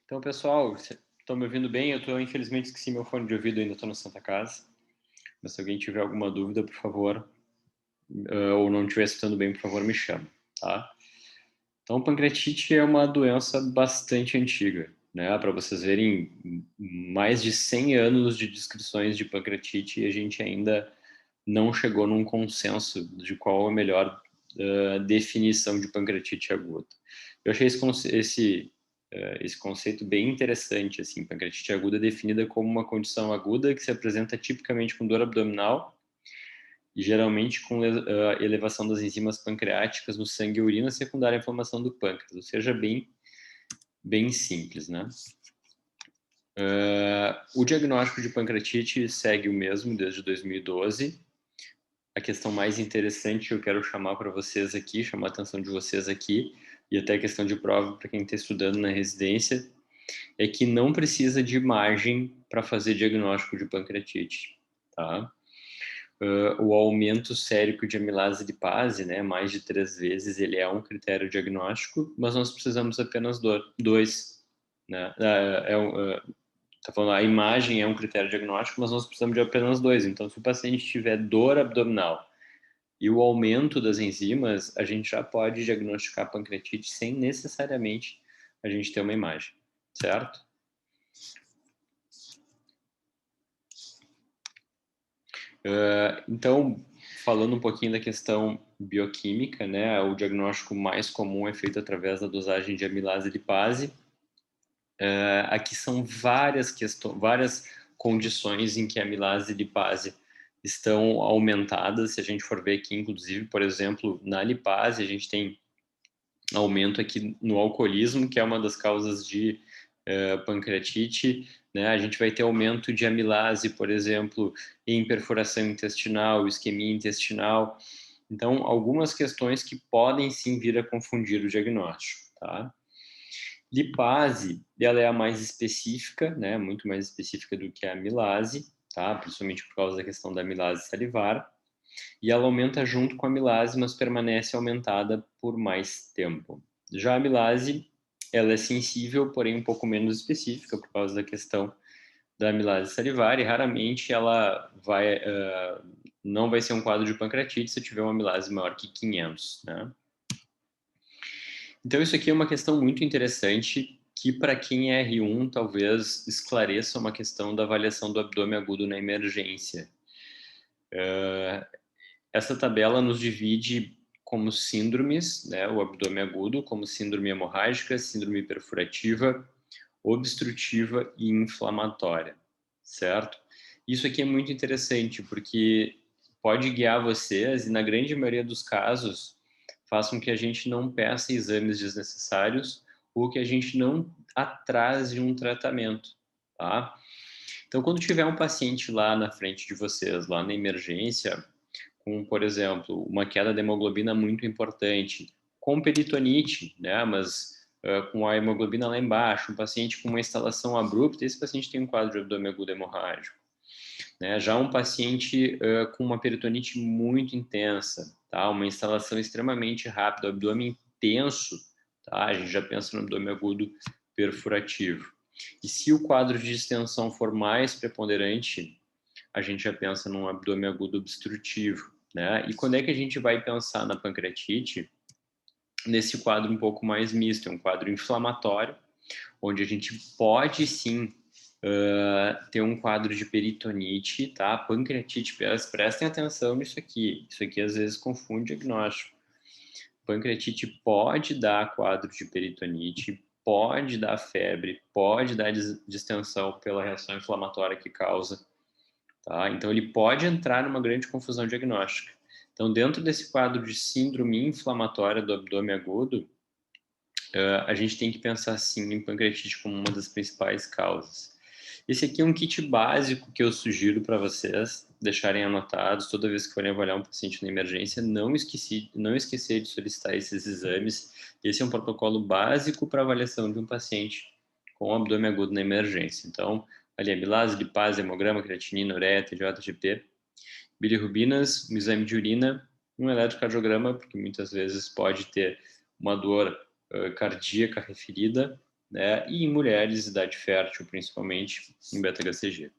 Então, pessoal, estão me ouvindo bem? Infelizmente, esqueci meu fone de ouvido, ainda estou na Santa Casa. Mas se alguém tiver alguma dúvida, por favor, ou não estiver escutando bem, por favor, me chame, tá? Então, pancreatite é uma doença bastante antiga, né? Para vocês verem, mais de 100 anos de descrições de pancreatite e a gente ainda não chegou num consenso de qual a melhor definição de pancreatite aguda. Eu achei esse conceito bem interessante, assim, pancreatite aguda é definida como uma condição aguda que se apresenta tipicamente com dor abdominal e geralmente com elevação das enzimas pancreáticas no sangue e urina secundária à inflamação do pâncreas, ou seja, bem simples, né? O diagnóstico de pancreatite segue o mesmo desde 2012. A questão mais interessante que eu quero chamar para vocês aqui, chamar a atenção de vocês aqui, e até a questão de prova para quem está estudando na residência, é que não precisa de imagem para fazer diagnóstico de pancreatite, tá? O aumento sérico de amilase lipase, né, mais de 3 vezes, ele é um critério diagnóstico, mas nós precisamos apenas dois, né? Tá falando, a imagem é um critério diagnóstico, mas nós precisamos de apenas dois. Então, se o paciente tiver dor abdominal e o aumento das enzimas, a gente já pode diagnosticar pancreatite sem necessariamente a gente ter uma imagem, certo? Então, falando um pouquinho da questão bioquímica, né, o diagnóstico mais comum é feito através da dosagem de amilase lipase. Aqui são várias condições em que a amilase lipase estão aumentadas. Se a gente for ver aqui, inclusive, por exemplo, na lipase, a gente tem aumento aqui no alcoolismo, que é uma das causas de pancreatite, né? A gente vai ter aumento de amilase, por exemplo, em perfuração intestinal, isquemia intestinal. Então, algumas questões que podem sim vir a confundir o diagnóstico, tá? Lipase, ela é a mais específica, né? Muito mais específica do que a amilase, tá? Principalmente por causa da questão da amilase salivar. E ela aumenta junto com a amilase, mas permanece aumentada por mais tempo. Já a amilase, ela é sensível, porém um pouco menos específica por causa da questão da amilase salivar e raramente ela não vai ser um quadro de pancreatite se tiver uma amilase maior que 500, né? Então isso aqui é uma questão muito interessante que para quem é R1 talvez esclareça uma questão da avaliação do abdômen agudo na emergência. Essa tabela nos divide como síndromes, né, o abdômen agudo, como síndrome hemorrágica, síndrome perfurativa, obstrutiva e inflamatória, certo? Isso aqui é muito interessante porque pode guiar vocês e na grande maioria dos casos façam que a gente não peça exames desnecessários ou que a gente não atrase um tratamento, tá? Então, quando tiver um paciente lá na frente de vocês, lá na emergência, com, por exemplo, uma queda de hemoglobina muito importante, com peritonite, né, mas com a hemoglobina lá embaixo, um paciente com uma instalação abrupta, esse paciente tem um quadro de abdômen agudo hemorrágico. Né? Já um paciente com uma peritonite muito intensa, tá? Uma instalação extremamente rápida, abdômen tenso, tá? A gente já pensa no abdômen agudo perfurativo. E se o quadro de distensão for mais preponderante, a gente já pensa num abdômen agudo obstrutivo, né? E quando é que a gente vai pensar na pancreatite? Nesse quadro um pouco mais misto, é um quadro inflamatório, onde a gente pode sim ter um quadro de peritonite, tá? Pancreatite, prestem atenção nisso aqui. Isso aqui às vezes confunde diagnóstico. Pancreatite pode dar quadro de peritonite, pode dar febre, pode dar distensão pela reação inflamatória que causa, tá? Então ele pode entrar numa grande confusão diagnóstica. Então, dentro desse quadro de síndrome inflamatória do abdômen agudo, a gente tem que pensar sim em pancreatite como uma das principais causas. Esse aqui é um kit básico que eu sugiro para vocês deixarem anotados toda vez que forem avaliar um paciente na emergência, não esquecer de solicitar esses exames. Esse é um protocolo básico para avaliação de um paciente com abdômen agudo na emergência. Então, ali amilase, lipase, hemograma, creatinina, ureia, TJ, GP, bilirrubinas, um exame de urina, um eletrocardiograma, porque muitas vezes pode ter uma dor cardíaca referida, né? E em mulheres, idade fértil, principalmente, em beta-HCG.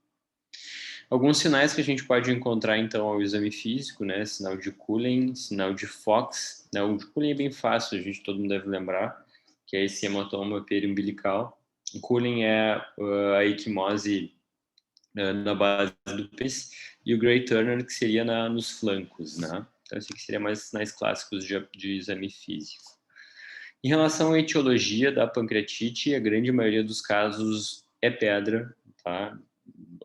Alguns sinais que a gente pode encontrar, então, ao exame físico, né? Sinal de Cullen, sinal de Fox, né? O de Cullen é bem fácil, todo mundo deve lembrar, que é esse hematoma periumbilical. O Cullen é a equimose na base do pênis, e o Gray Turner, que seria nos flancos, né? Então, esse aqui seria mais sinais clássicos de exame físico. Em relação à etiologia da pancreatite, a grande maioria dos casos é pedra, tá?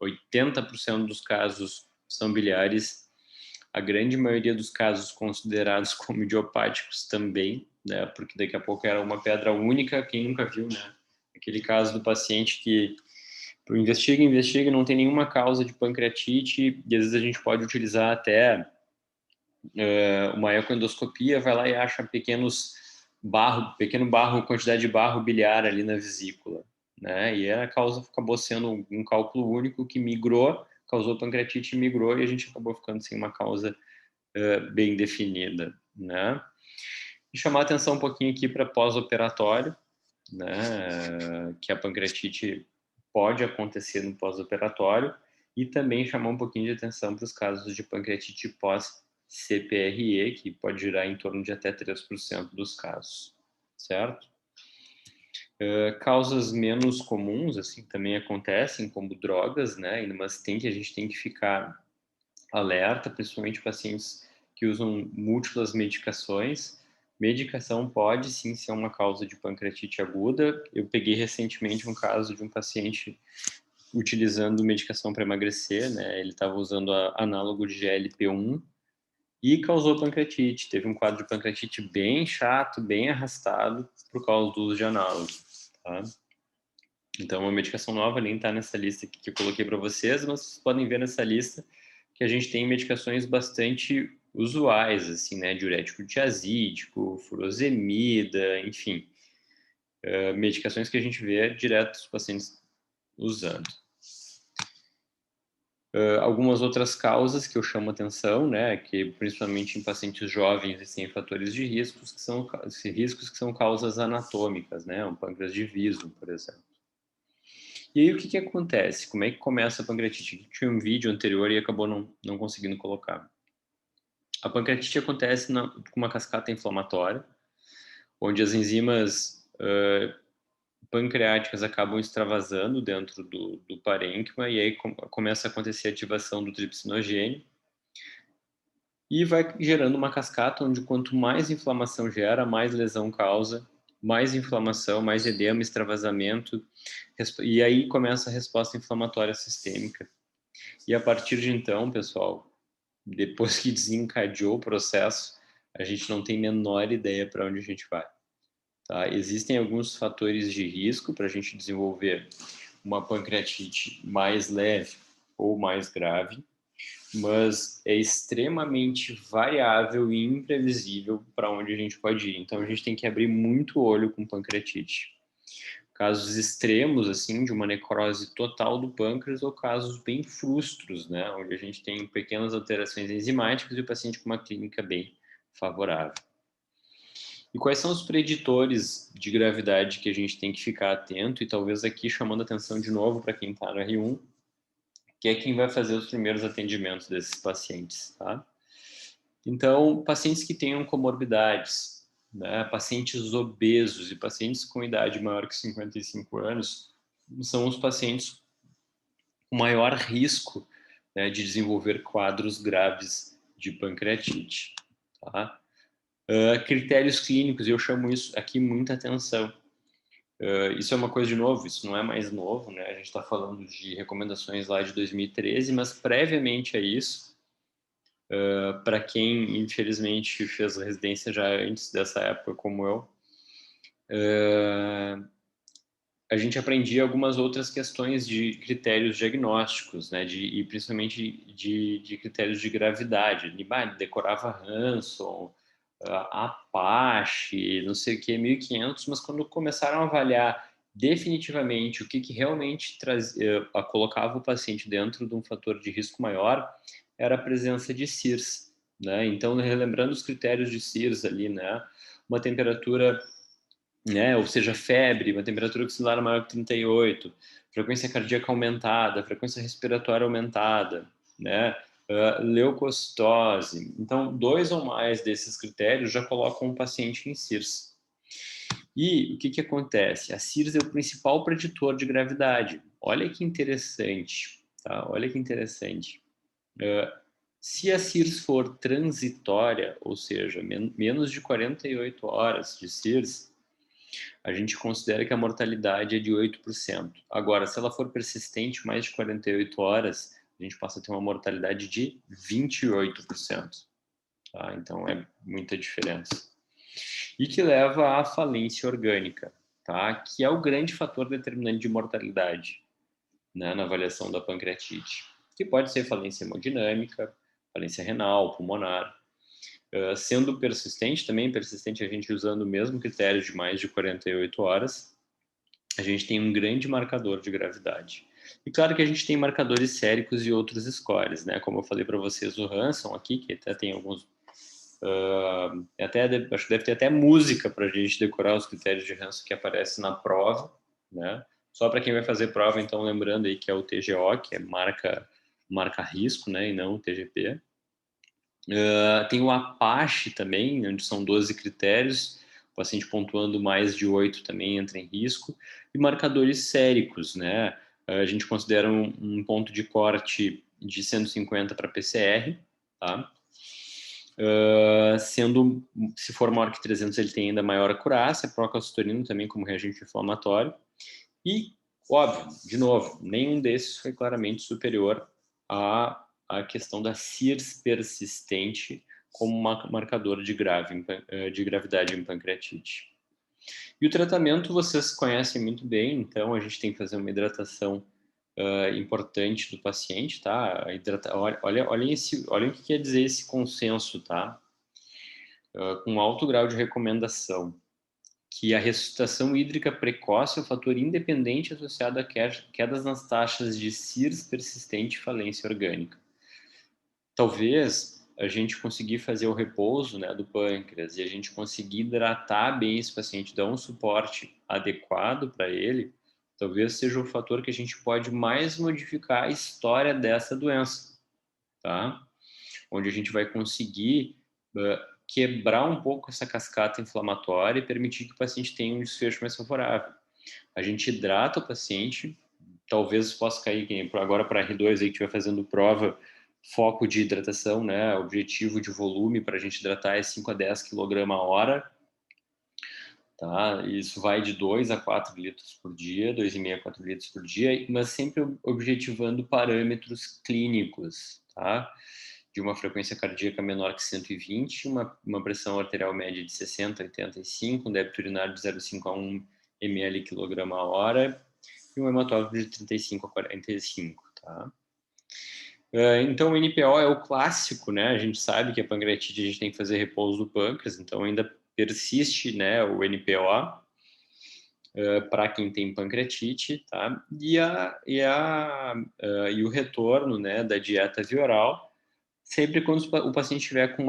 80% dos casos são biliares, a grande maioria dos casos considerados como idiopáticos também, né? Porque daqui a pouco era uma pedra única, quem nunca viu, né? Aquele caso do paciente que investiga, não tem nenhuma causa de pancreatite, e às vezes a gente pode utilizar até uma ecoendoscopia, vai lá e acha pequeno barro, quantidade de barro biliar ali na vesícula, né? E a causa acabou sendo um cálculo único que migrou, causou pancreatite, migrou, e a gente acabou ficando sem uma causa bem definida, né? E chamar atenção um pouquinho aqui para pós-operatório, né? Que a pancreatite pode acontecer no pós-operatório, e também chamar um pouquinho de atenção para os casos de pancreatite pós-CPRE, que pode girar em torno de até 3% dos casos, certo? Causas menos comuns, assim, também acontecem, como drogas, né? Mas a gente tem que ficar alerta, principalmente pacientes que usam múltiplas medicações. Medicação pode sim ser uma causa de pancreatite aguda. Eu peguei recentemente um caso de um paciente utilizando medicação para emagrecer, né? Ele estava usando análogo de GLP-1 e causou pancreatite. Teve um quadro de pancreatite bem chato, bem arrastado por causa do uso de análogo, tá? Então, uma medicação nova nem está nessa lista aqui que eu coloquei para vocês, mas vocês podem ver nessa lista que a gente tem medicações bastante usuais, assim, né? Diurético tiazídico, furosemida, enfim. Medicações que a gente vê direto os pacientes usando. Algumas outras causas que eu chamo atenção, né? Que principalmente em pacientes jovens existem fatores de riscos que são causas anatômicas, né? Um pâncreas de Vismo, por exemplo. E aí, o que acontece? Como é que começa a pancreatite? Tinha um vídeo anterior e acabou não conseguindo colocar. A pancreatite acontece com uma cascata inflamatória, onde as enzimas pancreáticas acabam extravasando dentro do parênquima, e aí começa a acontecer a ativação do tripsinogênio, e vai gerando uma cascata onde quanto mais inflamação gera, mais lesão causa, mais inflamação, mais edema, extravasamento, e aí começa a resposta inflamatória sistêmica. E a partir de então, pessoal, depois que desencadeou o processo, a gente não tem a menor ideia para onde a gente vai. Tá? Existem alguns fatores de risco para a gente desenvolver uma pancreatite mais leve ou mais grave, mas é extremamente variável e imprevisível para onde a gente pode ir. Então a gente tem que abrir muito olho com pancreatite. Casos extremos, assim, de uma necrose total do pâncreas, ou casos bem frustros, né, onde a gente tem pequenas alterações enzimáticas e o paciente com uma clínica bem favorável. E quais são os preditores de gravidade que a gente tem que ficar atento? E talvez aqui chamando atenção de novo para quem está no R1, que é quem vai fazer os primeiros atendimentos desses pacientes, tá? Então, pacientes que tenham comorbidades, né, pacientes obesos e pacientes com idade maior que 55 anos, são os pacientes com maior risco, né, de desenvolver quadros graves de pancreatite, tá? Critérios clínicos, e eu chamo isso aqui muita atenção. Isso é uma coisa de novo, isso não é mais novo, né? A gente está falando de recomendações lá de 2013, mas previamente a isso, para quem infelizmente fez residência já antes dessa época, como eu, a gente aprendia algumas outras questões de critérios diagnósticos, né? E principalmente de critérios de gravidade. Ele decorava Hanson, Apache, não sei o que, 1500, mas quando começaram a avaliar definitivamente o que realmente colocava o paciente dentro de um fator de risco maior, era a presença de CIRS, né? Então, relembrando os critérios de CIRS ali, né? Uma temperatura né? Ou seja, febre, uma temperatura oxilar maior que 38, frequência cardíaca aumentada, frequência respiratória aumentada, né? Leucocitose. Então, 2 ou mais desses critérios já colocam o paciente em CIRS. E o que que acontece? A CIRS é o principal preditor de gravidade. Olha que interessante, tá? Olha que interessante. Se a CIRS for transitória, ou seja, menos de 48 horas de CIRS, a gente considera que a mortalidade é de 8%. Agora, se ela for persistente, mais de 48 horas, a gente passa a ter uma mortalidade de 28%. Tá? Então, é muita diferença. E que leva à falência orgânica, tá? Que é o grande fator determinante de mortalidade, né, na avaliação da pancreatite. Que pode ser falência hemodinâmica, falência renal, pulmonar. Sendo persistente, também persistente a gente usando o mesmo critério de mais de 48 horas, a gente tem um grande marcador de gravidade. E claro que a gente tem marcadores séricos e outros scores, né? Como eu falei para vocês, o Hanson aqui, que até tem alguns... acho que deve ter até música para a gente decorar os critérios de Hanson que aparece na prova, né? Só para quem vai fazer prova, então, lembrando aí que é o TGO, que é marca risco, né? E não o TGP. Tem o Apache também, onde são 12 critérios, o paciente pontuando mais de 8 também entra em risco, e marcadores séricos, né? A gente considera um ponto de corte de 150 para PCR, tá? Sendo, se for maior que 300, ele tem ainda maior acurácia, procalcitonina também como reagente inflamatório, e, óbvio, de novo, nenhum desses foi claramente superior à questão da CIRS persistente como marcador de gravidade em pancreatite. E o tratamento vocês conhecem muito bem, então a gente tem que fazer uma hidratação importante do paciente, tá? Olha o que quer dizer esse consenso, tá? Com alto grau de recomendação, que a ressuscitação hídrica precoce é um fator independente associado a quedas nas taxas de CIRS persistente e falência orgânica. Talvez a gente conseguir fazer o repouso, né, do pâncreas e a gente conseguir hidratar bem esse paciente, dar um suporte adequado para ele, talvez seja o fator que a gente pode mais modificar a história dessa doença, tá? Onde a gente vai conseguir quebrar um pouco essa cascata inflamatória e permitir que o paciente tenha um desfecho mais favorável. A gente hidrata o paciente, talvez possa cair agora para R2 aí que estiver fazendo prova, foco de hidratação, né, objetivo de volume para a gente hidratar é 5 a 10 kg a hora, tá? Isso vai de 2 a 4 litros por dia, 2,5 a 4 litros por dia, mas sempre objetivando parâmetros clínicos, tá? De uma frequência cardíaca menor que 120, uma pressão arterial média de 60 a 85, um débito urinário de 0,5 a 1 ml quilograma a hora e um hematócrito de 35 a 45, tá? Então, o NPO é o clássico, né? A gente sabe que a pancreatite a gente tem que fazer repouso do pâncreas, então ainda persiste, né, o NPO para quem tem pancreatite, tá? E o retorno, né, da dieta via oral, sempre quando o paciente estiver com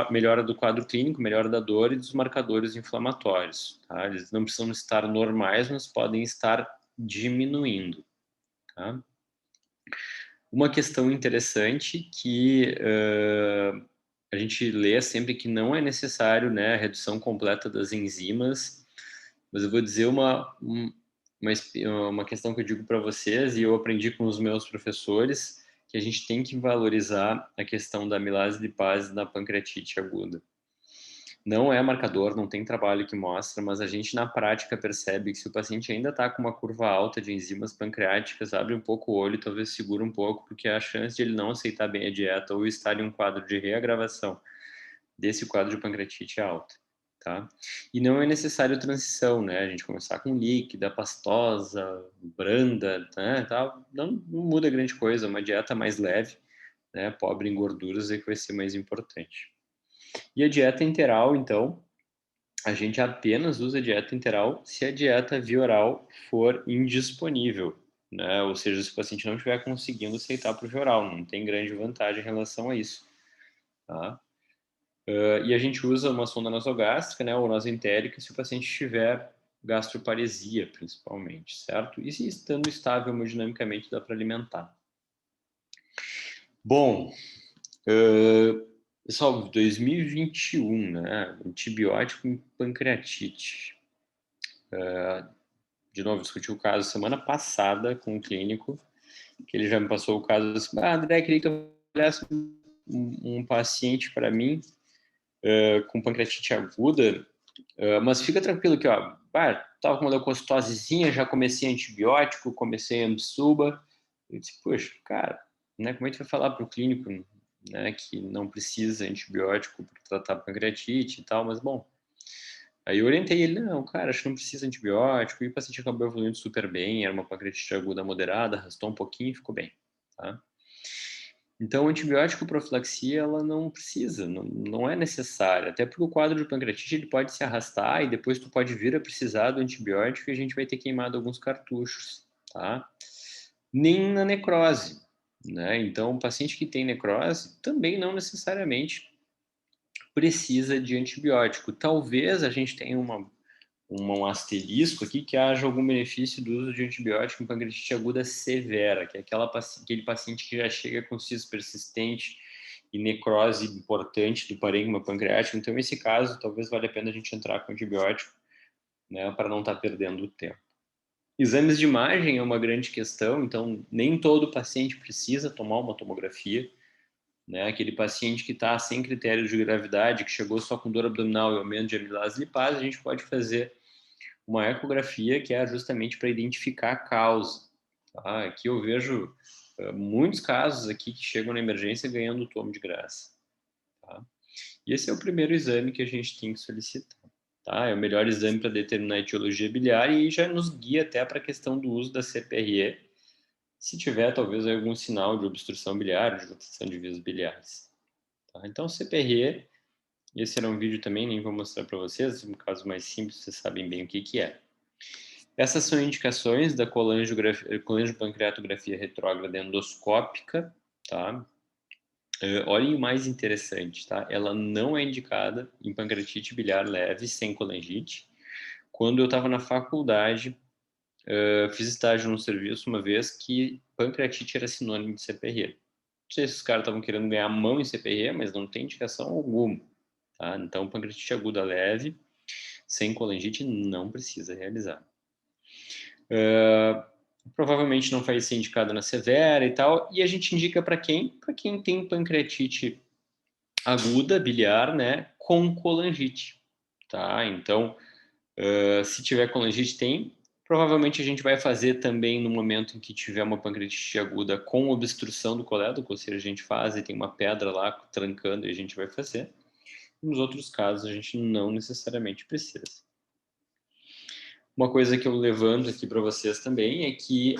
melhora do quadro clínico, melhora da dor e dos marcadores inflamatórios, tá? Eles não precisam estar normais, mas podem estar diminuindo, tá? Uma questão interessante que a gente lê sempre que não é necessário, né, a redução completa das enzimas, mas eu vou dizer uma questão que eu digo para vocês e eu aprendi com os meus professores, que a gente tem que valorizar a questão da amilase lipase na pancreatite aguda. Não é marcador, não tem trabalho que mostra, mas a gente na prática percebe que se o paciente ainda está com uma curva alta de enzimas pancreáticas, abre um pouco o olho, talvez segura um pouco, porque a chance de ele não aceitar bem a dieta ou estar em um quadro de reagravação desse quadro de pancreatite é alta, tá? E não é necessário transição, né? A gente começar com líquida, pastosa, branda, né? Tal, não muda grande coisa, uma dieta mais leve, né? Pobre em gorduras é que vai ser mais importante. E a dieta enteral, então, a gente apenas usa dieta enteral se a dieta via oral for indisponível, né? Ou seja, se o paciente não estiver conseguindo aceitar por via oral, não tem grande vantagem em relação a isso, tá? E a gente usa uma sonda nasogástrica, né, ou nasentérica, se o paciente tiver gastroparesia, principalmente, certo? E se estando estável hemodinamicamente, dá para alimentar. Bom, pessoal, 2021, né, antibiótico em pancreatite. De novo, discuti o caso semana passada com um clínico, que ele já me passou o caso assim, André, queria que eu olhasse um paciente para mim com pancreatite aguda, mas fica tranquilo que, ó, tava com uma leucocitosezinha, já comecei antibiótico, comecei Ambisuba. Eu disse, poxa, cara, né, como é que tu vai falar para o clínico, né, que não precisa antibiótico para tratar pancreatite e tal, mas bom. Aí eu orientei ele, não, cara, acho que não precisa antibiótico, e o paciente acabou evoluindo super bem, era uma pancreatite aguda moderada, arrastou um pouquinho e ficou bem, tá? Então, antibiótico profilaxia, ela não precisa, não é necessária, até porque o quadro de pancreatite ele pode se arrastar e depois tu pode vir a precisar do antibiótico e a gente vai ter queimado alguns cartuchos, tá? Nem na necrose, né? Então, o paciente que tem necrose também não necessariamente precisa de antibiótico. Talvez a gente tenha um asterisco aqui que haja algum benefício do uso de antibiótico em pancreatite aguda severa, que é aquele paciente que já chega com cisto persistente e necrose importante do parênquima pancreático. Então, nesse caso, talvez valha a pena a gente entrar com antibiótico, né, para não estar perdendo o tempo. Exames de imagem é uma grande questão, então nem todo paciente precisa tomar uma tomografia, né? Aquele paciente que está sem critério de gravidade, que chegou só com dor abdominal e aumento de amilase lipase, a gente pode fazer uma ecografia que é justamente para identificar a causa. Tá? Aqui eu vejo muitos casos aqui que chegam na emergência ganhando o tomo de graça. Tá? E esse é o primeiro exame que a gente tem que solicitar. Tá? É o melhor exame para determinar a etiologia biliar e já nos guia até para a questão do uso da CPRE, se tiver talvez algum sinal de obstrução biliar, de dilatação de vias biliares. Tá? Então, CPRE, esse era um vídeo também, nem vou mostrar para vocês, um caso mais simples, vocês sabem bem o que é. Essas são indicações da colangiopancreatografia retrógrada endoscópica, tá? Olhem o mais interessante, tá? Ela não é indicada em pancreatite biliar leve sem colangite. Quando eu estava na faculdade, fiz estágio no serviço uma vez que pancreatite era sinônimo de CPRE. Não sei se os caras estavam querendo ganhar mão em CPRE, mas não tem indicação alguma, tá? Então, pancreatite aguda leve, sem colangite, não precisa realizar. Provavelmente não vai ser indicado na severa e tal, e a gente indica para quem? Para quem tem pancreatite aguda, biliar, né, com colangite, tá? Então, se tiver colangite, tem. Provavelmente a gente vai fazer também no momento em que tiver uma pancreatite aguda com obstrução do colédoco, ou seja, a gente faz e tem uma pedra lá trancando e a gente vai fazer. Nos outros casos, a gente não necessariamente precisa. Uma coisa que eu levanto aqui para vocês também é que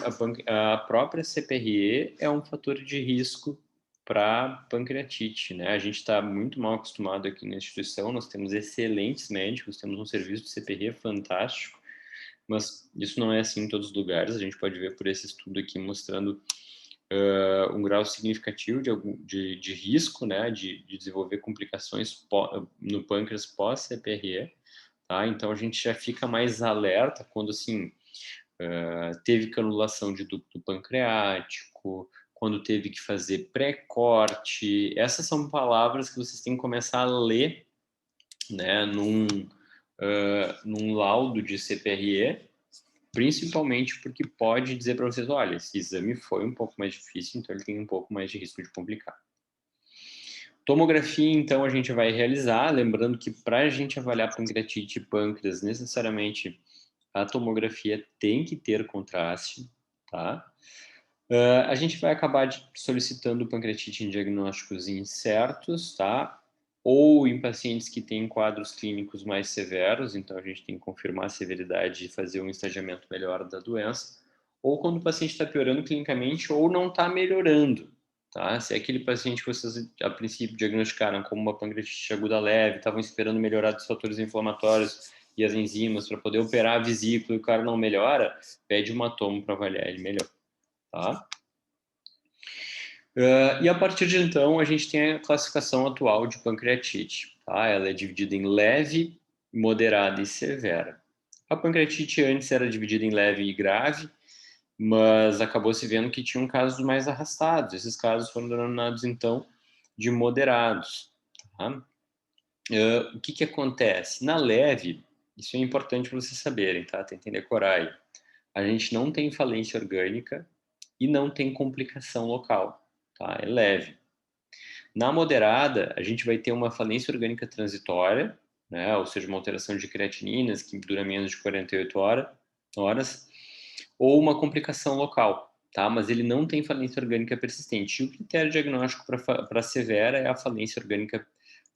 a própria CPRE é um fator de risco para pancreatite, né? A gente está muito mal acostumado aqui na instituição, nós temos excelentes médicos, temos um serviço de CPRE fantástico, mas isso não é assim em todos os lugares. A gente pode ver por esse estudo aqui mostrando um grau significativo de risco, né, de desenvolver complicações no pâncreas pós-CPRE. Tá? Então a gente já fica mais alerta quando assim teve canulação de ducto pancreático, quando teve que fazer pré-corte. Essas são palavras que vocês têm que começar a ler, né, num laudo de CPRE, principalmente porque pode dizer para vocês, olha, esse exame foi um pouco mais difícil, então ele tem um pouco mais de risco de complicar. Tomografia, então, a gente vai realizar, lembrando que para a gente avaliar pancreatite e pâncreas, necessariamente a tomografia tem que ter contraste, tá? A gente vai acabar solicitando pancreatite em diagnósticos incertos, tá? Ou em pacientes que têm quadros clínicos mais severos, então a gente tem que confirmar a severidade e fazer um estagiamento melhor da doença, ou quando o paciente está piorando clinicamente ou não está melhorando, tá? Se é aquele paciente que vocês, a princípio, diagnosticaram como uma pancreatite aguda leve, estavam esperando melhorar dos fatores inflamatórios e as enzimas para poder operar a vesícula e o cara não melhora, pede uma tomo para avaliar ele melhor, tá? E a partir de então, a gente tem a classificação atual de pancreatite. Tá? Ela é dividida em leve, moderada e severa. A pancreatite antes era dividida em leve e grave, mas acabou se vendo que tinham casos mais arrastados. Esses casos foram denominados, então, de moderados. Tá? O que acontece? Na leve, isso é importante para vocês saberem, tá? Tentem decorar aí. A gente não tem falência orgânica e não tem complicação local, tá? É leve. Na moderada, a gente vai ter uma falência orgânica transitória, né? Ou seja, uma alteração de creatininas que dura menos de 48 horas, ou uma complicação local, tá? Mas ele não tem falência orgânica persistente. E o critério diagnóstico para severa é a falência orgânica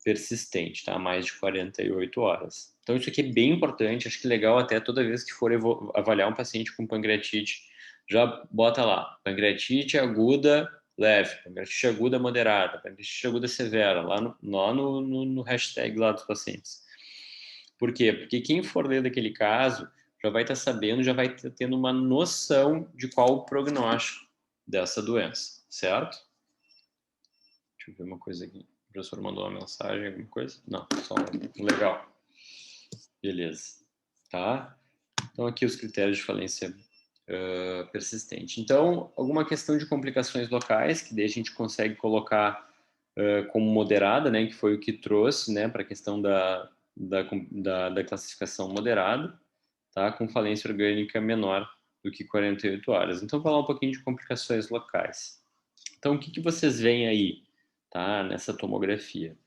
persistente, tá? Mais de 48 horas. Então, isso aqui é bem importante. Acho que é legal até toda vez que for avaliar um paciente com pancreatite, já bota lá, pancreatite aguda leve, pancreatite aguda moderada, pancreatite aguda severa, lá no hashtag lá dos pacientes. Por quê? Porque quem for ler daquele caso já vai estar sabendo, já vai estar tendo uma noção de qual o prognóstico dessa doença, certo? Deixa eu ver uma coisa aqui. O professor mandou uma mensagem, alguma coisa? Não, só um legal. Beleza. Tá? Então, aqui os critérios de falência persistente. Então, alguma questão de complicações locais, que daí a gente consegue colocar como moderada, né, que foi o que trouxe, né, para a questão da classificação moderada, tá, com falência orgânica menor do que 48 horas. Então, vou falar um pouquinho de complicações locais. Então, o que vocês veem aí, tá, nessa tomografia?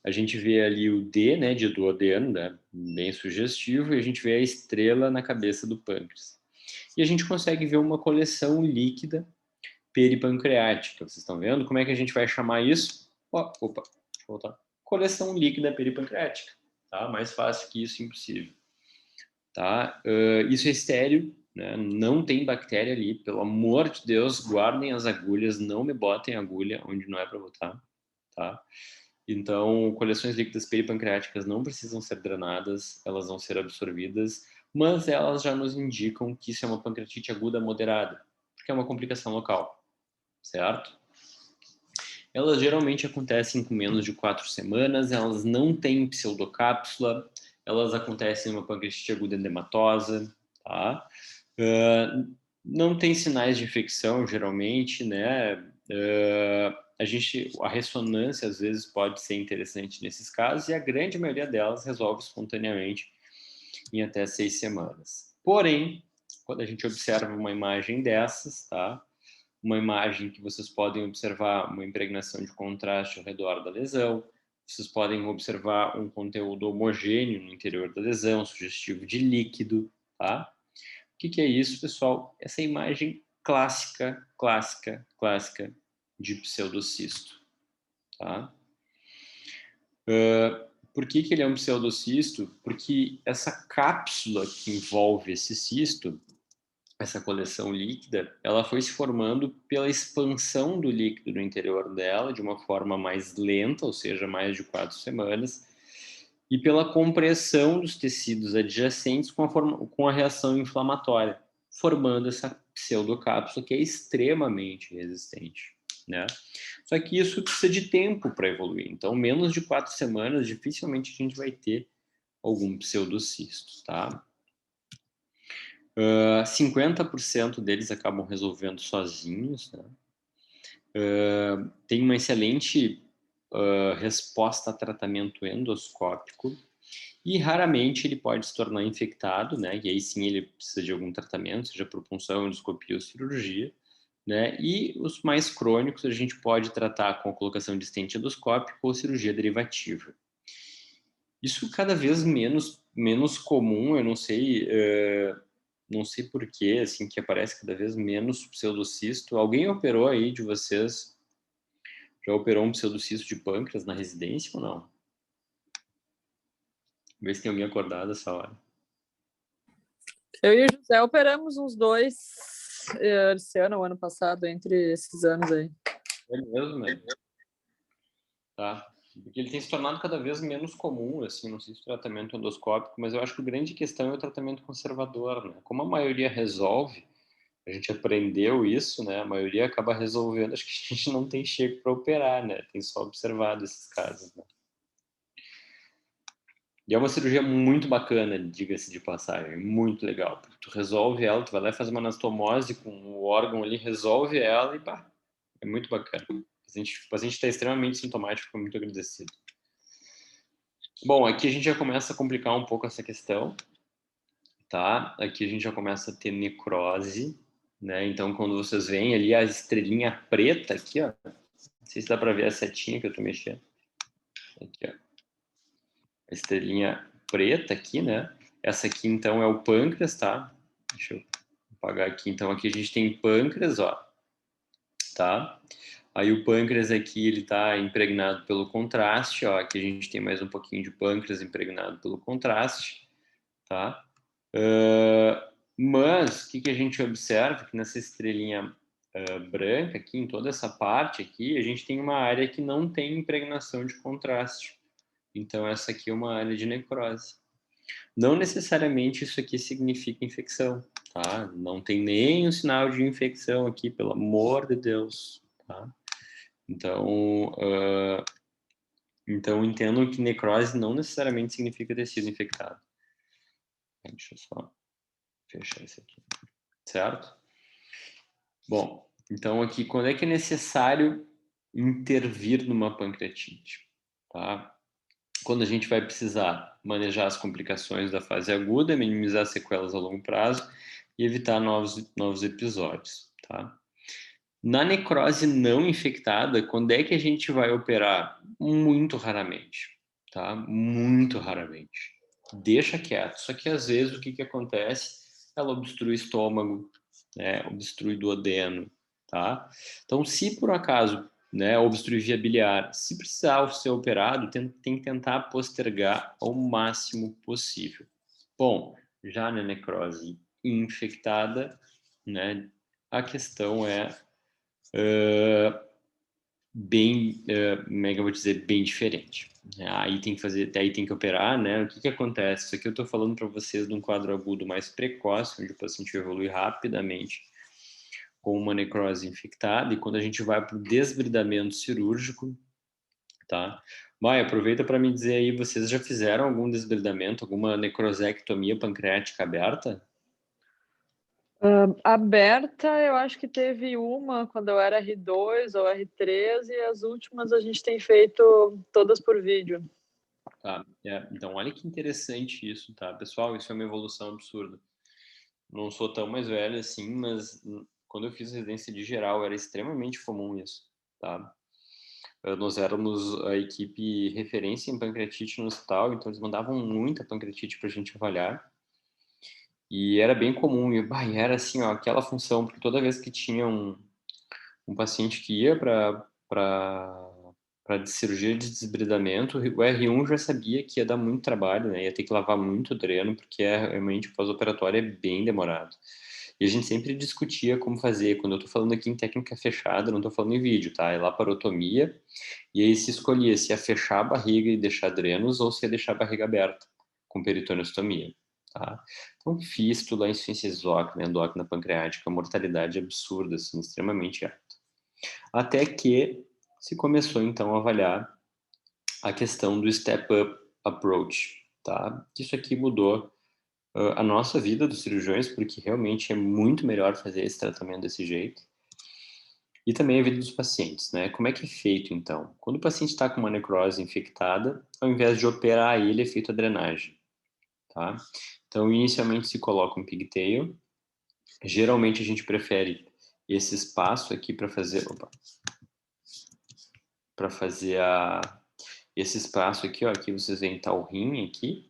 A gente vê ali o D, né, de duodeno, né, bem sugestivo, e a gente vê a estrela na cabeça do pâncreas. E a gente consegue ver uma coleção líquida peripancreática. Vocês estão vendo? Como é que a gente vai chamar isso? Opa, deixa eu voltar. Coleção líquida peripancreática. Tá? Mais fácil que isso, impossível. Tá? Isso é estéril, né? Não tem bactéria ali. Pelo amor de Deus, guardem as agulhas, não me botem agulha onde não é para botar. Tá? Então, coleções líquidas peripancreáticas não precisam ser drenadas, elas vão ser absorvidas, mas elas já nos indicam que isso é uma pancreatite aguda moderada, porque é uma complicação local, certo? Elas geralmente acontecem com menos de 4 semanas, elas não têm pseudocápsula, elas acontecem numa pancreatite aguda endematosa, tá? Não tem sinais de infecção, geralmente, né? A ressonância às vezes pode ser interessante nesses casos e a grande maioria delas resolve espontaneamente em até 6 semanas. Porém, quando a gente observa uma imagem dessas, tá? Uma imagem que vocês podem observar uma impregnação de contraste ao redor da lesão, vocês podem observar um conteúdo homogêneo no interior da lesão, sugestivo de líquido, tá? O que é isso, pessoal? Essa imagem clássica de pseudocisto, tá? Por que ele é um pseudocisto? Porque essa cápsula que envolve esse cisto, essa coleção líquida, ela foi se formando pela expansão do líquido no interior dela, de uma forma mais lenta, ou seja, mais de 4 semanas, e pela compressão dos tecidos adjacentes com a reação inflamatória, formando essa pseudocápsula que é extremamente resistente, né? Só que isso precisa de tempo para evoluir. Então, menos de 4 semanas, dificilmente a gente vai ter algum pseudocisto, tá? 50% deles acabam resolvendo sozinhos, né? Tem uma excelente resposta a tratamento endoscópico e raramente ele pode se tornar infectado, né? E aí sim ele precisa de algum tratamento, seja por punção, endoscopia ou cirurgia, né? E os mais crônicos a gente pode tratar com a colocação de stent endoscópico ou cirurgia derivativa. Isso cada vez menos comum, eu não sei por quê, assim, que aparece cada vez menos pseudocisto. Alguém operou aí de vocês? Já operou um pseudocisto de pâncreas na residência ou não? Vê se tem alguém acordado essa hora. Eu e o José operamos uns 2 esse ano ou ano passado, entre esses anos aí. É mesmo, né? Tá. Porque ele tem se tornado cada vez menos comum, assim, não sei se o tratamento endoscópico, mas eu acho que a grande questão é o tratamento conservador, né? Como a maioria resolve, a gente aprendeu isso, né? A maioria acaba resolvendo, acho que a gente não tem chego para operar, né? Tem só observado esses casos, né? E é uma cirurgia muito bacana, diga-se de passagem, muito legal, porque tu resolve ela, tu vai lá e faz uma anastomose com o órgão ali, resolve ela e pá, é muito bacana. O paciente está extremamente sintomático, fica muito agradecido. Bom, aqui a gente já começa a complicar um pouco essa questão, tá? Aqui a gente já começa a ter necrose, né? Então, quando vocês veem ali a estrelinha preta aqui, ó, não sei se dá para ver a setinha que eu tô mexendo. Aqui, ó. A estrelinha preta aqui, né? Essa aqui, então, é o pâncreas, tá? Deixa eu apagar aqui. Então, aqui a gente tem pâncreas, ó, tá? Aí o pâncreas aqui, ele tá impregnado pelo contraste, ó. Aqui a gente tem mais um pouquinho de pâncreas impregnado pelo contraste, tá? Mas, o que a gente observa? Que nessa estrelinha branca aqui, em toda essa parte aqui, a gente tem uma área que não tem impregnação de contraste. Então, essa aqui é uma área de necrose. Não necessariamente isso aqui significa infecção, tá? Não tem nenhum sinal de infecção aqui, pelo amor de Deus, tá? Então, então entendam que necrose não necessariamente significa ter sido infectado. Deixa eu só fechar isso aqui, certo? Bom, então aqui, quando é que é necessário intervir numa pancreatite, tá? Quando a gente vai precisar manejar as complicações da fase aguda, minimizar sequelas a longo prazo e evitar novos episódios, tá? Na necrose não infectada, quando é que a gente vai operar? Muito raramente, tá? Muito raramente. Deixa quieto. Só que às vezes o que acontece? Ela obstrui o estômago, né? Obstrui duodeno, tá? Então, se por acaso, né, obstruir via biliar, se precisar ser operado, tem que tentar postergar ao máximo possível. Bom, já na necrose infectada, né, a questão é bem, como é que eu vou dizer, bem diferente. Aí tem que fazer, aí tem que operar, né? O que acontece? Isso aqui eu estou falando para vocês de um quadro agudo mais precoce, onde o paciente evolui rapidamente com uma necrose infectada, e quando a gente vai para o desbridamento cirúrgico, tá? Maia, aproveita para me dizer aí, vocês já fizeram algum desbridamento, alguma necrosectomia pancreática aberta? Aberta, eu acho que teve uma quando eu era R2 ou R3, e as últimas a gente tem feito todas por vídeo. Tá, então olha que interessante isso, tá? Pessoal, isso é uma evolução absurda. Não sou tão mais velho assim, mas quando eu fiz residência de geral era extremamente comum isso, tá? Nós éramos a equipe referência em pancreatite no hospital, então eles mandavam muita pancreatite para a gente avaliar. E era bem comum, e era assim, ó, aquela função, porque toda vez que tinha um paciente que ia para cirurgia de desbridamento, o R1 já sabia que ia dar muito trabalho, né? Ia ter que lavar muito dreno, porque realmente o pós-operatório é bem demorado. E a gente sempre discutia como fazer. Quando eu tô falando aqui em técnica fechada, não tô falando em vídeo, tá? É laparotomia, e aí se escolhia se ia fechar a barriga e deixar drenos ou se ia deixar a barriga aberta, com peritoneostomia, tá? Então, fístula, insuficiência exócrina, endócrina pancreática, mortalidade absurda, assim, extremamente alta. Até que se começou, então, a avaliar a questão do step-up approach, tá? Isso aqui mudou a nossa vida dos cirurgiões, porque realmente é muito melhor fazer esse tratamento desse jeito. E também a vida dos pacientes, né? Como é que é feito, então? Quando o paciente está com uma necrose infectada, ao invés de operar ele, é feita a drenagem, tá? Então, inicialmente se coloca um pigtail. Geralmente a gente prefere esse espaço aqui para fazer... para fazer esse espaço aqui, ó, aqui vocês veem tá o rim aqui,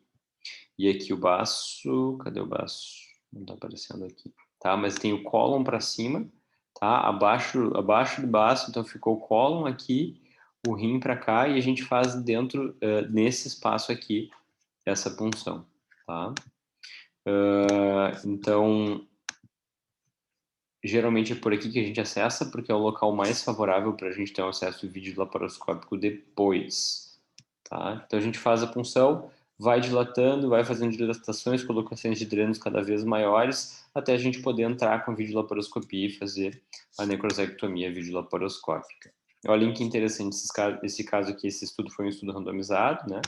e aqui o baço, cadê o baço? Não tá aparecendo aqui, tá? Mas tem o cólon para cima, tá? Abaixo do baço, então ficou o cólon aqui, o rim para cá, e a gente faz dentro, nesse espaço aqui, essa punção, tá? Então, geralmente é por aqui que a gente acessa, porque é o local mais favorável para a gente ter um acesso ao vídeo laparoscópico depois, tá? Então a gente faz a punção, vai dilatando, vai fazendo dilatações, colocações de drenos cada vez maiores, até a gente poder entrar com a videolaparoscopia e fazer a necrosectomia videolaparoscópica. Olhem que interessante esse caso aqui, esse estudo foi um estudo randomizado, né?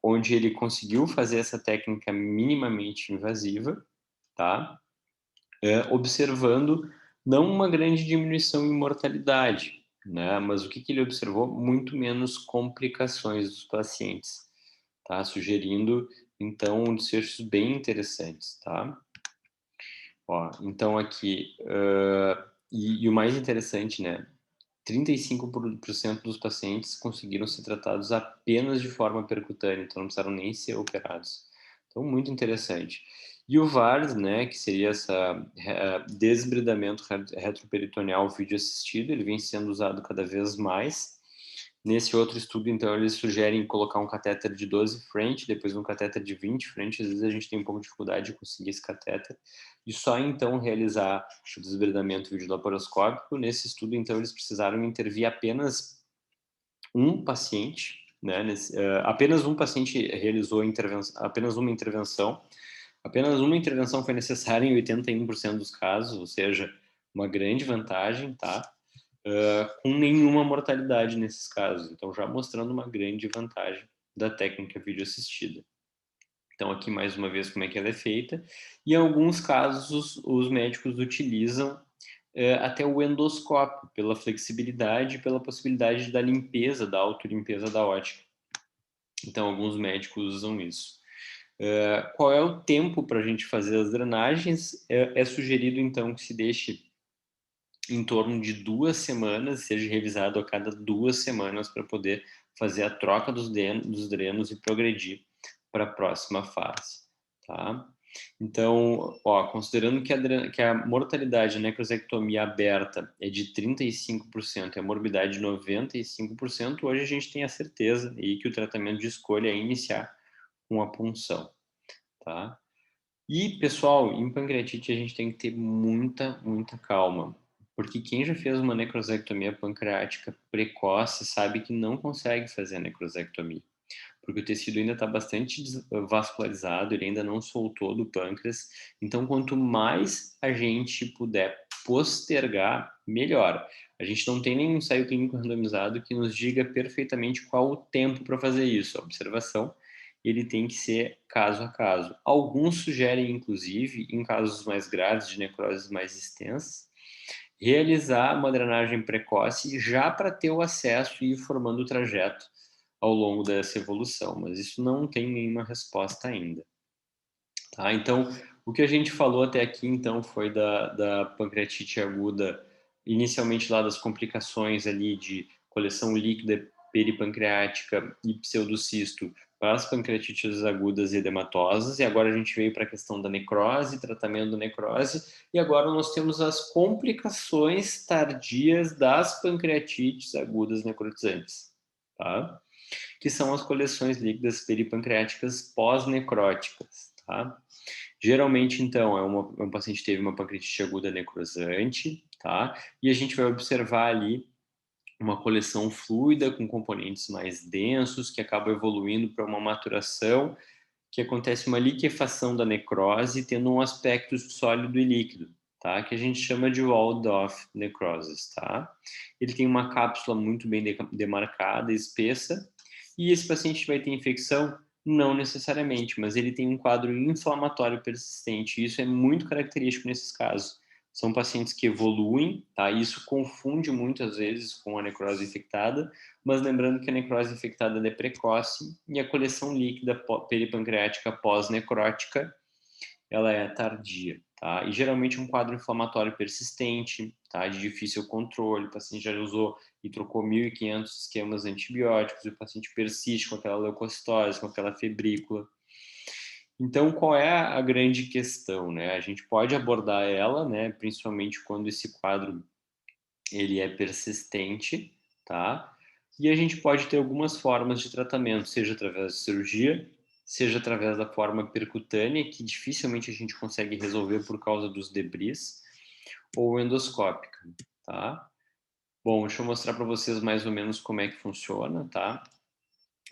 Onde ele conseguiu fazer essa técnica minimamente invasiva, tá? Observando não uma grande diminuição em mortalidade, né? Mas o que ele observou? Muito menos complicações dos pacientes, tá? Sugerindo, então, desfechos bem interessantes, tá? Ó, então aqui, e o mais interessante, né? 35% dos pacientes conseguiram ser tratados apenas de forma percutânea, então não precisaram nem ser operados. Então, muito interessante. E o VARS, né, que seria essa desbridamento retroperitoneal vídeo-assistido, ele vem sendo usado cada vez mais. Nesse outro estudo, então, eles sugerem colocar um catéter de 12 French, depois um catéter de 20 French. Às vezes a gente tem um pouco de dificuldade de conseguir esse catéter. E só então realizar o desbridamento videolaparoscópico. Nesse estudo, então, eles precisaram intervir apenas um paciente, né? Apenas um paciente realizou apenas uma intervenção. Apenas uma intervenção foi necessária em 81% dos casos, ou seja, uma grande vantagem, tá? Com nenhuma mortalidade nesses casos. Então, já mostrando uma grande vantagem da técnica videoassistida. Então, aqui mais uma vez como é que ela é feita. E em alguns casos, os médicos utilizam até o endoscópio, pela flexibilidade e pela possibilidade da limpeza, da autolimpeza da ótica. Então, alguns médicos usam isso. Qual é o tempo para a gente fazer as drenagens? É sugerido, então, que se deixe em torno de 2 semanas, seja revisado a cada 2 semanas para poder fazer a troca dos drenos e progredir para a próxima fase, tá? Então, ó, considerando que a mortalidade da necrosectomia aberta é de 35% e a morbidade de 95%, hoje a gente tem a certeza aí que o tratamento de escolha é iniciar com a punção, tá? E, pessoal, em pancreatite a gente tem que ter muita, muita calma, porque quem já fez uma necrosectomia pancreática precoce sabe que não consegue fazer a necrosectomia, porque o tecido ainda está bastante vascularizado, ele ainda não soltou do pâncreas. Então, quanto mais a gente puder postergar, melhor. A gente não tem nenhum ensaio clínico randomizado que nos diga perfeitamente qual o tempo para fazer isso. A observação, ele tem que ser caso a caso. Alguns sugerem, inclusive, em casos mais graves, de necroses mais extensas, realizar uma drenagem precoce já para ter o acesso e ir formando o trajeto ao longo dessa evolução, mas isso não tem nenhuma resposta ainda. Tá? Então, o que a gente falou até aqui, então, foi da pancreatite aguda, inicialmente lá das complicações ali de coleção líquida peripancreática e pseudocisto para as pancreatites agudas e edematosas, e agora a gente veio para a questão da necrose, tratamento da necrose, e agora nós temos as complicações tardias das pancreatites agudas necrotizantes, tá? Que são as coleções líquidas peripancreáticas pós-necróticas, tá? Geralmente, então, um paciente teve uma pancreatite aguda necrosante, tá? E a gente vai observar ali uma coleção fluida com componentes mais densos que acaba evoluindo para uma maturação que acontece uma liquefação da necrose tendo um aspecto sólido e líquido, tá? Que a gente chama de walled-off necrosis, tá? Ele tem uma cápsula muito bem demarcada, espessa, e esse paciente vai ter infecção? Não necessariamente, mas ele tem um quadro inflamatório persistente, e isso é muito característico nesses casos. São pacientes que evoluem, tá? Isso confunde muitas vezes com a necrose infectada, mas lembrando que a necrose infectada é precoce e a coleção líquida peripancreática pós-necrótica ela é tardia, tá? E geralmente um quadro inflamatório persistente, tá? De difícil controle, o paciente já usou e trocou 1.500 esquemas antibióticos, e o paciente persiste com aquela leucocitose, com aquela febrícula. Então, qual é a grande questão, né? A gente pode abordar ela, né? Principalmente quando esse quadro ele é persistente, tá? E a gente pode ter algumas formas de tratamento, seja através de cirurgia, seja através da forma percutânea, que dificilmente a gente consegue resolver por causa dos debris, ou endoscópica, tá? Bom, deixa eu mostrar para vocês mais ou menos como é que funciona, tá?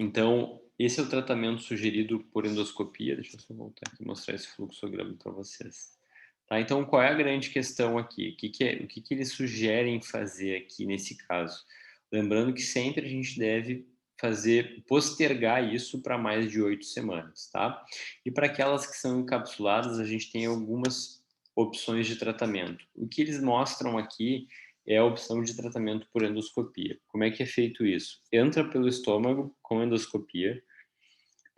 Então, esse é o tratamento sugerido por endoscopia. Deixa eu só voltar aqui e mostrar esse fluxograma para vocês. Tá, então, qual é a grande questão aqui? O que eles sugerem fazer aqui nesse caso? Lembrando que sempre a gente deve postergar isso para mais de 8 semanas, tá? E para aquelas que são encapsuladas, a gente tem algumas opções de tratamento. O que eles mostram aqui é a opção de tratamento por endoscopia. Como é que é feito isso? Entra pelo estômago com endoscopia,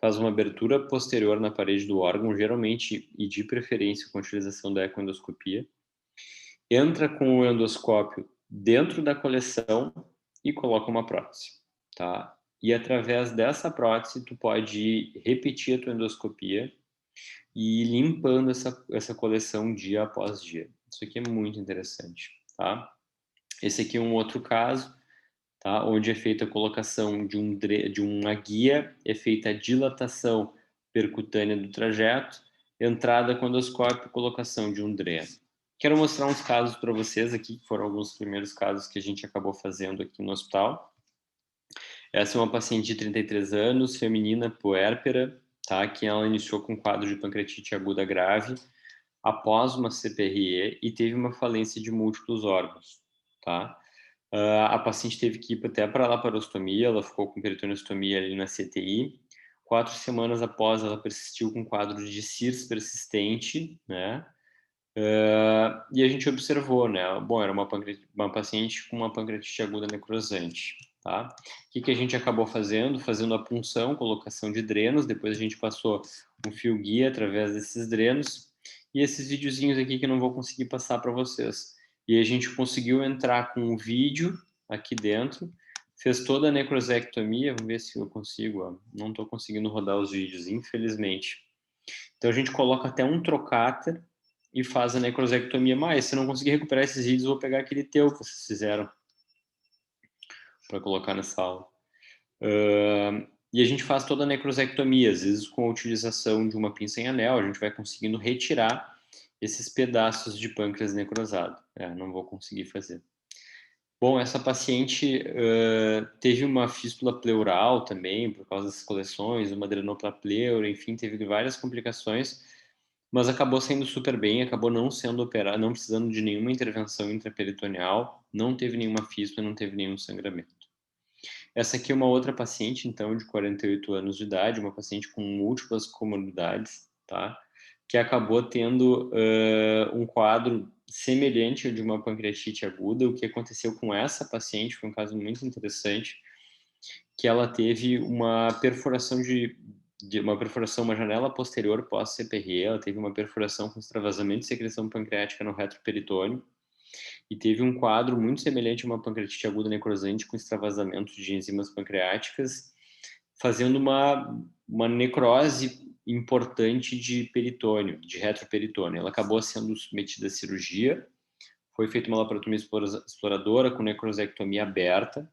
faz uma abertura posterior na parede do órgão, geralmente e de preferência com a utilização da ecoendoscopia, entra com o endoscópio dentro da coleção e coloca uma prótese, tá? E através dessa prótese tu pode repetir a tua endoscopia e ir limpando essa coleção dia após dia. Isso aqui é muito interessante, tá? Esse aqui é um outro caso, tá? Onde é feita a colocação de uma guia, é feita a dilatação percutânea do trajeto, entrada com endoscópio, colocação de um dreno. Quero mostrar uns casos para vocês aqui, que foram alguns primeiros casos que a gente acabou fazendo aqui no hospital. Essa é uma paciente de 33 anos, feminina, puérpera, tá? Que ela iniciou com quadro de pancreatite aguda grave após uma CPRE e teve uma falência de múltiplos órgãos, tá? A paciente teve que ir até para a laparostomia, ela ficou com peritoneostomia ali na CTI. 4 semanas após, ela persistiu com quadro de CIRS persistente, né? E a gente observou, né? Bom, era uma paciente com uma pancreatite aguda necrosante, tá? O que a gente acabou fazendo? Fazendo a punção, colocação de drenos, depois a gente passou um fio guia através desses drenos, e esses videozinhos aqui que eu não vou conseguir passar para vocês. E a gente conseguiu entrar com um vídeo aqui dentro, fez toda a necrosectomia, vamos ver se eu consigo, ó. Não estou conseguindo rodar os vídeos, infelizmente. Então a gente coloca até um trocáter e faz a necrosectomia. Mas se não conseguir recuperar esses vídeos, eu vou pegar aquele teu que vocês fizeram para colocar nessa aula. E a gente faz toda a necrosectomia, às vezes com a utilização de uma pinça em anel, a gente vai conseguindo retirar esses pedaços de pâncreas necrosado. Não vou conseguir fazer. Bom, essa paciente teve uma fístula pleural também, por causa das coleções, uma adrenopla pleura, enfim, teve várias complicações, mas acabou saindo super bem, acabou não sendo operada, não precisando de nenhuma intervenção intraperitoneal, não teve nenhuma fístula, não teve nenhum sangramento. Essa aqui é uma outra paciente, então, de 48 anos de idade, uma paciente com múltiplas comorbidades, tá? Que acabou tendo um quadro semelhante ao de uma pancreatite aguda. O que aconteceu com essa paciente foi um caso muito interessante, que ela teve uma perfuração uma janela posterior pós-CPRE, ela teve uma perfuração com extravasamento de secreção pancreática no retroperitônio e teve um quadro muito semelhante a uma pancreatite aguda necrosante com extravasamento de enzimas pancreáticas, fazendo uma necrose importante de peritônio, de retroperitônio. Ela acabou sendo submetida à cirurgia, foi feita uma laparotomia exploradora com necrosectomia aberta.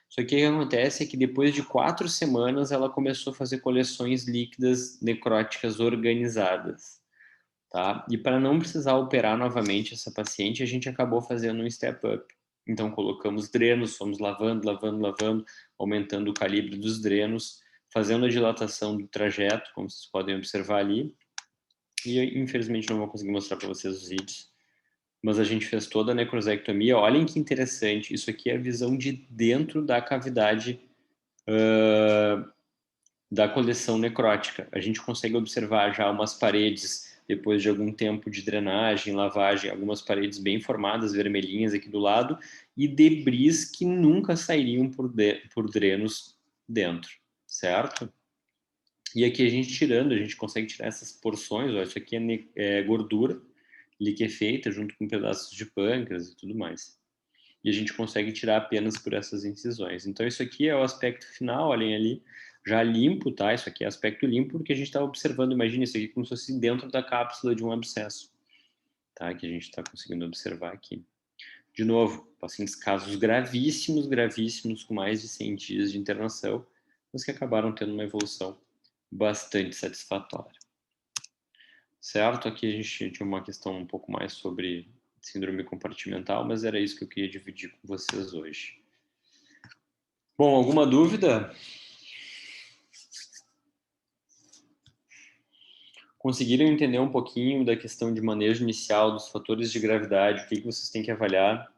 Só que o que acontece é que depois de 4 semanas ela começou a fazer coleções líquidas necróticas organizadas, tá? E para não precisar operar novamente essa paciente, a gente acabou fazendo um step-up. Então colocamos drenos, fomos lavando, aumentando o calibre dos drenos, fazendo a dilatação do trajeto, como vocês podem observar ali. E infelizmente não vou conseguir mostrar para vocês os vídeos, mas a gente fez toda a necrosectomia. Olhem que interessante, isso aqui é a visão de dentro da cavidade da coleção necrótica. A gente consegue observar já umas paredes, depois de algum tempo de drenagem, lavagem, algumas paredes bem formadas, vermelhinhas aqui do lado, e debris que nunca sairiam por drenos dentro, certo? E aqui a gente consegue tirar essas porções, ó, isso aqui é gordura liquefeita junto com pedaços de pâncreas e tudo mais. E a gente consegue tirar apenas por essas incisões. Então isso aqui é o aspecto final, olhem ali, já limpo, tá? Isso aqui é aspecto limpo porque a gente está observando, imagina isso aqui como se fosse dentro da cápsula de um abscesso, tá? Que a gente está conseguindo observar aqui. De novo, pacientes casos gravíssimos, gravíssimos, com mais de 100 dias de internação, mas que acabaram tendo uma evolução bastante satisfatória. Certo? Aqui a gente tinha uma questão um pouco mais sobre síndrome compartimental, mas era isso que eu queria dividir com vocês hoje. Bom, alguma dúvida? Conseguiram entender um pouquinho da questão de manejo inicial, dos fatores de gravidade, o que vocês têm que avaliar?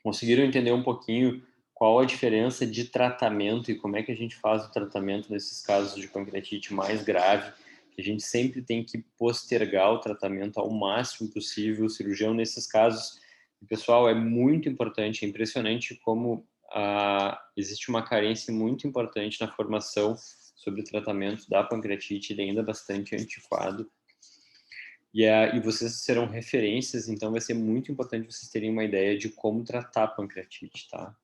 Conseguiram entender um pouquinho qual a diferença de tratamento e como é que a gente faz o tratamento nesses casos de pancreatite mais grave? A gente sempre tem que postergar o tratamento ao máximo possível. O cirurgião, nesses casos, pessoal, é muito importante, é impressionante como existe uma carência muito importante na formação sobre o tratamento da pancreatite, ele ainda é bastante antiquado. E vocês serão referências, então vai ser muito importante vocês terem uma ideia de como tratar a pancreatite, tá?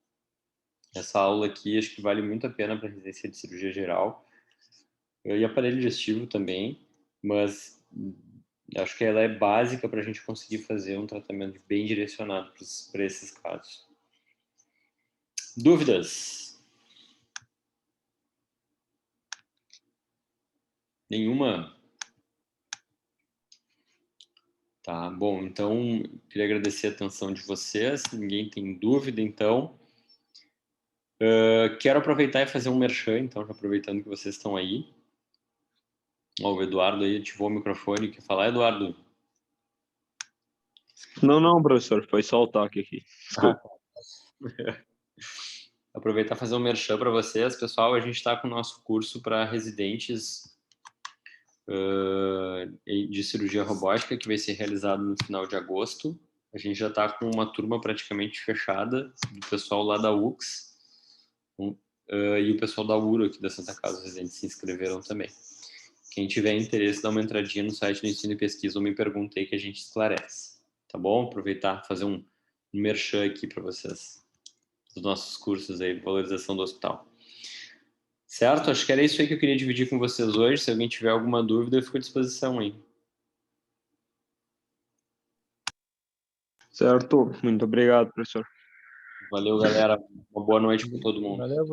Essa aula aqui acho que vale muito a pena para a residência de cirurgia geral e aparelho digestivo também, mas acho que ela é básica para a gente conseguir fazer um tratamento bem direcionado para esses casos. Dúvidas? Nenhuma? Tá, bom, então queria agradecer a atenção de vocês. Ninguém tem dúvida, então. Quero aproveitar e fazer um merchan, então, já aproveitando que vocês estão aí. Ó, o Eduardo aí ativou o microfone. Quer falar, Eduardo? Não, professor, foi só o toque aqui. Desculpa. Aproveitar e fazer um merchan para vocês. Pessoal, a gente está com o nosso curso para residentes de cirurgia robótica, que vai ser realizado no final de agosto. A gente já está com uma turma praticamente fechada do pessoal lá da UX e o pessoal da URO aqui da Santa Casa, os residentes se inscreveram também. Quem tiver interesse, dá uma entradinha no site do Ensino e Pesquisa ou me pergunta aí que a gente esclarece. Tá bom? Aproveitar, fazer um merchan aqui para vocês dos nossos cursos aí, valorização do hospital. Certo? Acho que era isso aí que eu queria dividir com vocês hoje. Se alguém tiver alguma dúvida, eu fico à disposição aí. Certo. Muito obrigado, professor. Valeu, galera. Uma boa noite para todo mundo. Valeu,